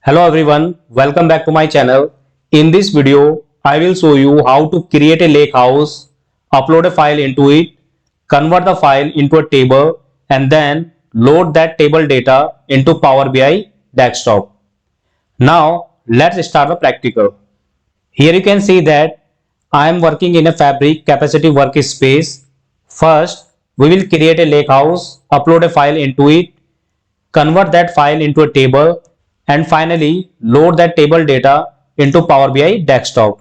Hello everyone, welcome back to my channel. In this video, I will show you how to create a lakehouse, upload a file into it, convert the file into a table and then load that table data into Power BI desktop. Now, let's start the practical. Here you can see that I am working in a Fabric capacity workspace. First, we will create a lakehouse, upload a file into it, convert that file into a table and finally load that table data into Power BI desktop.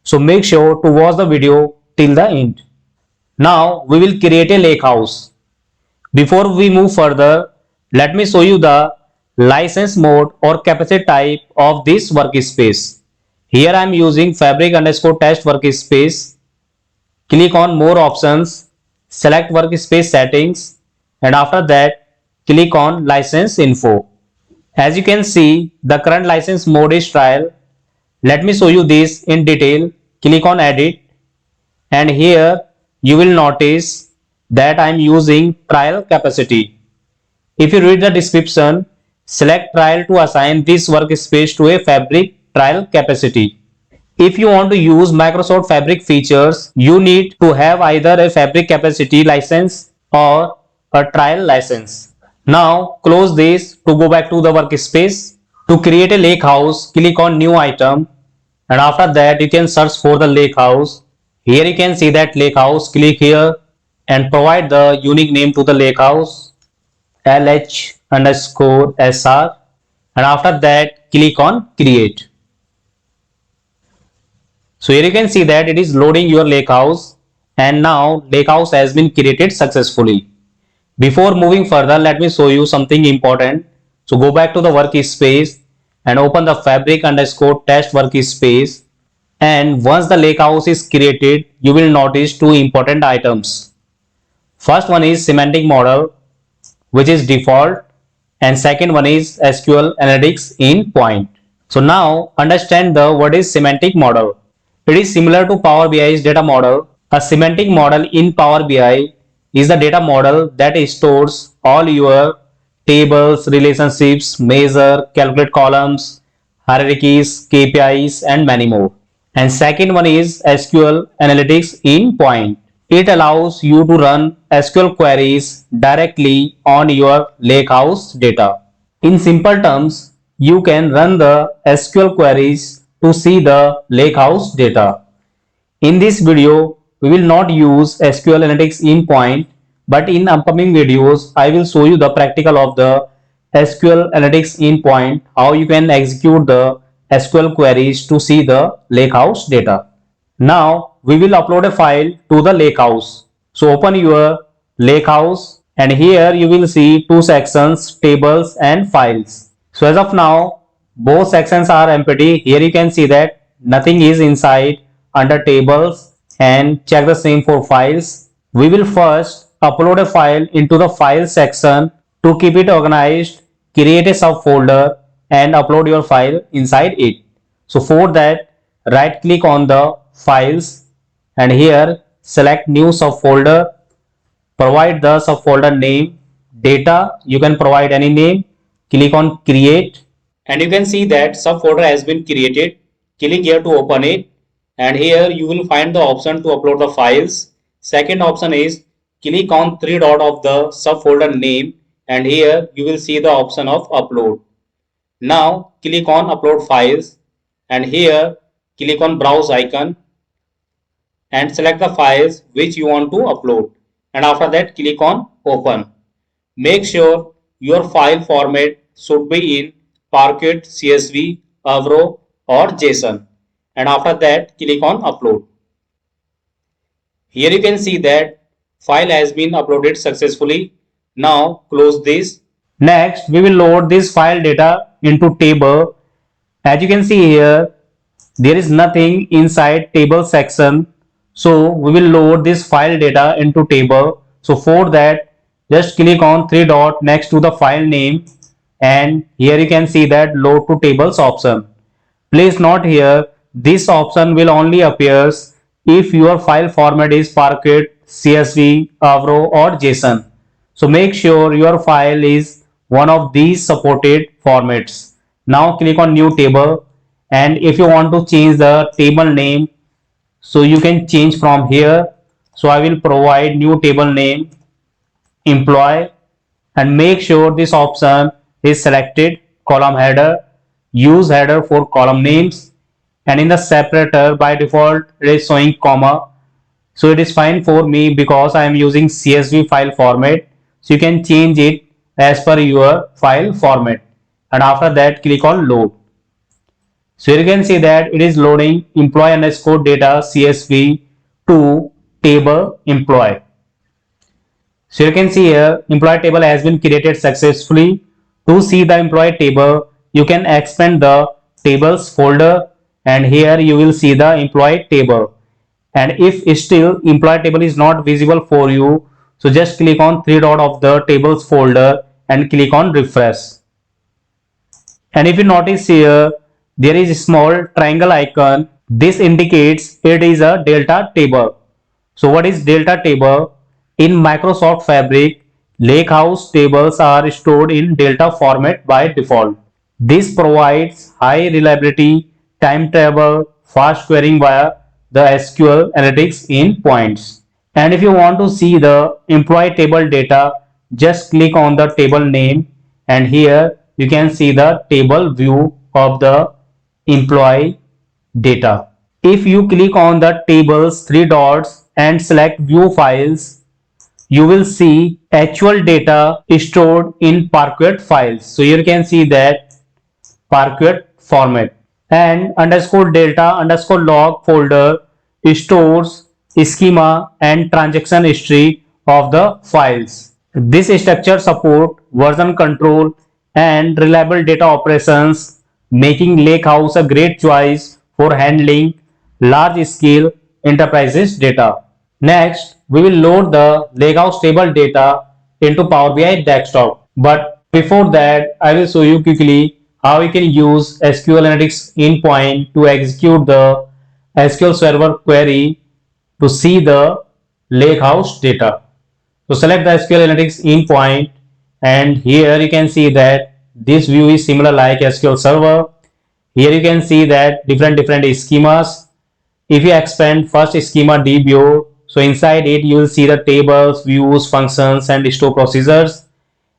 So make sure to watch the video till the end. Now we will create a lakehouse. Before we move further, let me show you the license mode or capacity type of this workspace. Here I am using fabric underscore test workspace. Click on more options, select workspace settings and after that click on license info. As you can see, the current license mode is trial. Let me show you this in detail. Click on edit and here you will notice that I am using trial capacity. If you read the description, select trial to assign this workspace to a fabric trial capacity. If you want to use Microsoft Fabric features, you need to have either a Fabric capacity license or a trial license. Now close this to go back to the workspace. To create a lakehouse, click on new item and after that you can search for the lakehouse. Here you can see that lakehouse. Click here and provide the unique name to the lakehouse LH underscore SR and after that click on create. So here you can see that it is loading your lakehouse and now lakehouse has been created successfully. Before moving further, let me show you something important. So go back to the workspace and open the fabric underscore test workspace. And once the lakehouse is created, you will notice two important items. First one is semantic model, which is default, and second one is SQL analytics in point. So now understand the what is semantic model. It is similar to Power BI's data model. A semantic model in Power BI is the data model that stores all your tables, relationships, measure, calculate columns, hierarchies, KPIs and many more. And second one is SQL analytics in point. It allows you to run SQL queries directly on your lakehouse data. In simple terms, you can run the SQL queries to see the lakehouse data. In this video, we will not use SQL Analytics in point, but in upcoming videos, I will show you the practical of the SQL Analytics in point, how you can execute the SQL queries to see the lakehouse data. Now, we will upload a file to the lakehouse. So open your lakehouse and here you will see two sections, tables and files. So as of now, both sections are empty. Here you can see that nothing is inside under tables and check the same for files. We will first upload a file into the file section. To keep it organized, create a subfolder and upload your file inside it. So for that, right click on the files and here select new subfolder. Provide the subfolder name, data, you can provide any name. Click on create and you can see that subfolder has been created. Click here to open it and here you will find the option to upload the files. Second option is click on three dot of the subfolder name and here you will see the option of upload. Now click on upload files and here click on browse icon and select the files which you want to upload and after that click on open. Make sure your file format should be in Parquet, CSV, Avro or JSON and after that click on upload. Here you can see that file has been uploaded successfully. Now close this. Next we will load this file data into table. As you can see here, there is nothing inside table section. So we will load this file data into table. So for that, just click on three dot next to the file name and here you can see that load to tables option. Please note here, this option will only appears if your file format is Parquet, CSV, Avro or JSON. So make sure your file is one of these supported formats. Now click on new table, and if you want to change the table name, so you can change from here. So I will provide new table name employee, and make sure this option is selected. Column header, use header for column names, and in the separator by default it is showing comma, so it is fine for me because I am using CSV file format. So you can change it as per your file format, and after that click on load. So you can see that it is loading employee underscore data CSV to table employee. So you can see here employee table has been created successfully. To see the employee table, you can expand the tables folder, and here you will see the employee table. And if still employee table is not visible for you, so just click on three dot of the tables folder and click on refresh. And if you notice here, there is a small triangle icon. This indicates it is a delta table. So what is delta table? In Microsoft Fabric, Lakehouse tables are stored in delta format by default. This provides high reliability, time travel, fast querying via the SQL analytics in points. And if you want to see the employee table data, just click on the table name, and here you can see the table view of the employee data. If you click on the tables three dots and select view files, you will see actual data stored in Parquet files. So here you can see that Parquet format, and underscore delta underscore log folder stores schema and transaction history of the files. This structure support version control and reliable data operations, making Lakehouse a great choice for handling large scale enterprises data. Next, we will load the Lakehouse table data into Power BI desktop. But before that, I will show you quickly how you can use SQL Analytics endpoint to execute the SQL Server query to see the Lakehouse data. So select the SQL Analytics endpoint, and here you can see that this view is similar like SQL Server. Here you can see that different schemas. If you expand first schema dbo, so inside it you will see the tables, views, functions, and store procedures.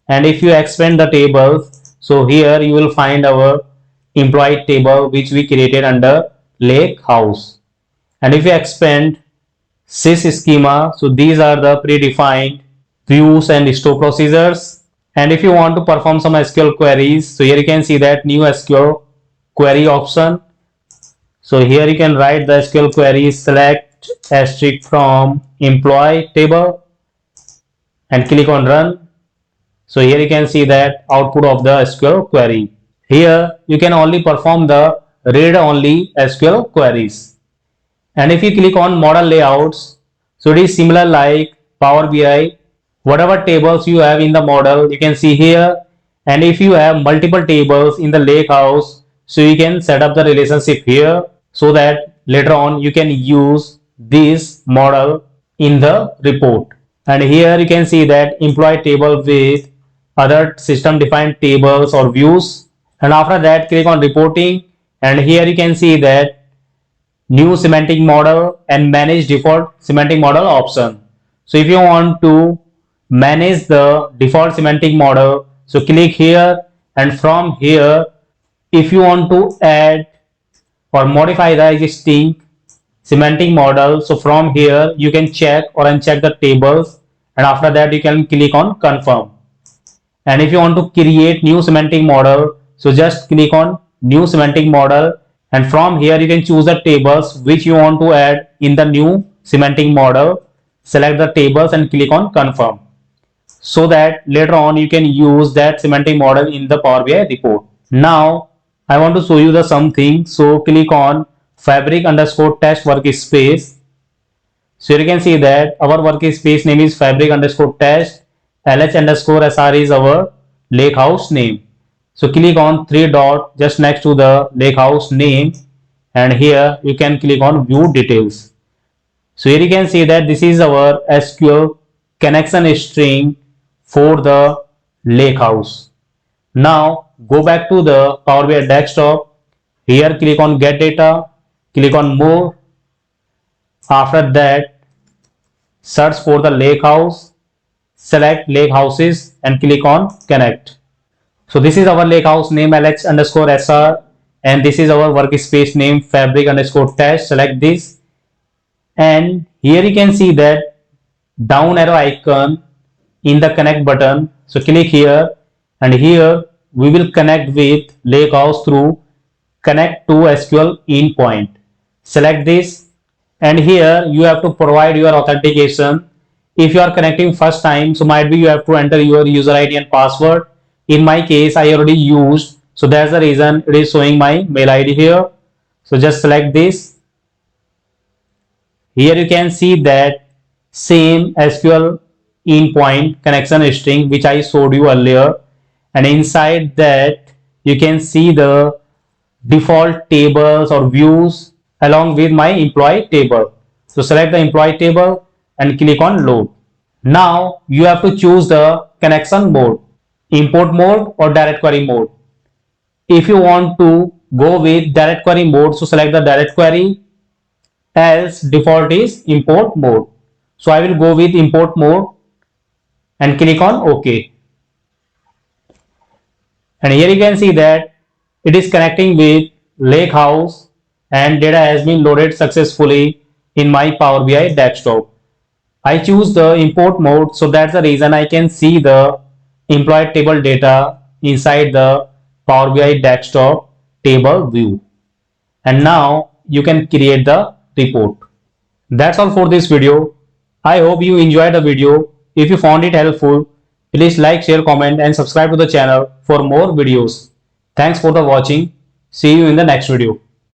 And if you expand the tables, so here you will find our employee table which we created under Lakehouse. And if you expand sys schema, so these are the predefined views and store procedures. And if you want to perform some SQL queries, so here you can see that new SQL query option. So here you can write the SQL query, select asterisk from employee table and click on run. So here you can see that output of the SQL query. Here you can only perform the read only SQL queries. And if you click on model layouts, so it is similar like Power BI. Whatever tables you have in the model, you can see here. And if you have multiple tables in the Lakehouse, so you can set up the relationship here, so that later on you can use this model in the report. And here you can see that employee table with other system defined tables or views. And after that click on reporting, and here you can see that new semantic model and manage default semantic model option. So if you want to manage the default semantic model, so click here, and from here if you want to add or modify the existing semantic model, so from here you can check or uncheck the tables, and after that you can click on confirm. And if you want to create new semantic model, so just click on new semantic model, and from here you can choose the tables which you want to add in the new semantic model. Select the tables and click on confirm, so that later on you can use that semantic model in the Power BI report. Now I want to show you the something. So click on fabric underscore test workspace. So you can see that our workspace name is fabric underscore test. LH underscore SR is our Lakehouse name. So click on three dot just next to the Lakehouse name, and here you can click on view details. So here you can see that this is our SQL connection string for the Lakehouse. Now go back to the Power BI desktop. Here click on get data, click on more. After that, search for the lake house, select lake houses and click on connect. So this is our lake house name alex underscore sr, and this is our workspace name fabric underscore test. Select this, and here you can see that down arrow icon in the connect button. So click here, and here we will connect with Lakehouse through connect to SQL endpoint. Select this, and here you have to provide your authentication. If you are connecting first time, so might be you have to enter your user ID and password. In my case, I already used, so that's the reason it is showing my mail ID here. So just select this. Here you can see that same SQL endpoint connection string which I showed you earlier, and inside that you can see the default tables or views along with my employee table. So select the employee table and click on load. Now you have to choose the connection mode, import mode or direct query mode. If you want to go with direct query mode, so select the direct query, else default is import mode. So I will go with import mode and click on OK. And here you can see that it is connecting with Lakehouse and data has been loaded successfully in my Power BI desktop. I choose the import mode, so that's the reason I can see the employee table data inside the Power BI desktop table view. And now you can create the report. That's all for this video. I hope you enjoyed the video. If you found it helpful, please like, share, comment and subscribe to the channel for more videos. Thanks for the watching. See you in the next video.